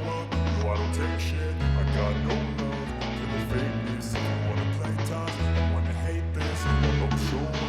up, no I don't take shit. I got no love for the fakeness. If you wanna play tough and wanna hate this, well don't show up.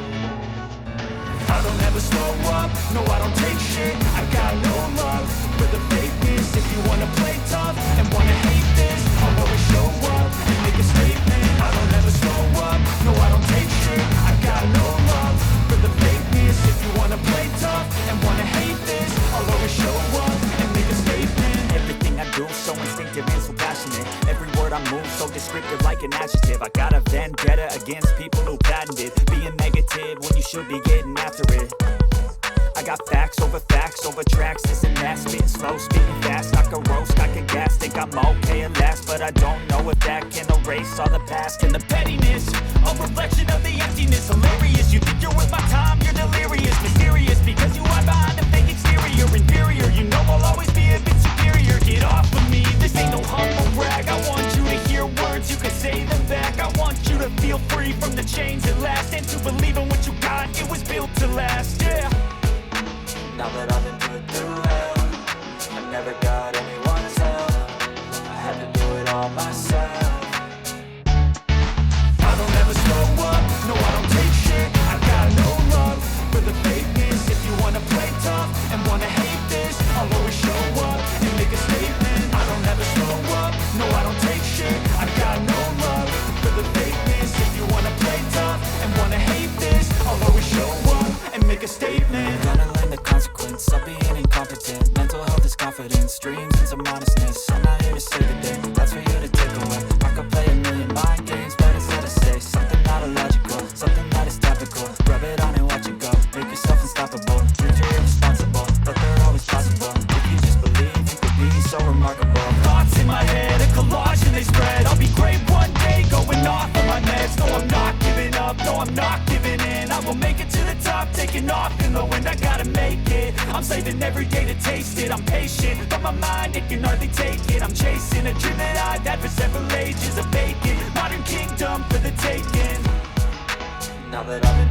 I don't ever slow up, no I don't take shit. I got no love for the fakeness. If you wanna play tough and wanna hate this, I'll always show up and make a statement. I don't ever slow up, no I don't take shit. I got no love for the fakeness. If you wanna play tough and wanna hate this, I'll always show up and make a statement. Everything I do so instinctive and so passionate. Every word I move so descriptive like an adjective. I got a vendetta against people who patented being negative when you should be getting after it. I got facts over tracks, this and that. Spitting slow, speaking fast, I can roast, I can gas. Think I'm okay at last, but I don't know if that can erase all the past. And the pettiness, a reflection of the emptiness. Hilarious, you think you're worth my time, you're delirious. Mysterious, because you hide behind a fake exterior. Inferior, you know I'll always be a bit superior. Get off of me, this ain't no humble brag. I want you to hear words, you can say them back. I want you to feel free from the chains at last, and to believe in what you got, it was built to last, yeah. Now that I've been put through hell, I never got anyone's help. I had to do it all myself. I don't ever slow up, no I don't take shit. I got no love for the fakeness. If you wanna play tough and wanna hate this, I'll always show up and make a statement. I don't ever slow up, no I don't take shit. I got no love for the fakeness. If you wanna play tough and wanna hate this, I'll always show up and make a statement. Of being incompetent. Mental health is confidence, dreams and some honestness. I'm not here to save the day, that's for you to take away. I could play a million mind games, but instead I say something not illogical, something that is topical. Rub it on and watch it go, make yourself unstoppable. Dreams are irresponsible, but they're always possible. If you just believe, you could be so remarkable. Thoughts in my head, a collage and they spread. I'll be great one day, going off of my meds. No, I'm not giving up, no, I'm not giving in. I will make it to the top, taking off in the wind. I gotta make it, I'm saving every day to taste it. I'm patient, but my mind, it can hardly take it. I'm chasing a dream that I've had for several ages. A vacant modern kingdom for the taking. Now that I've been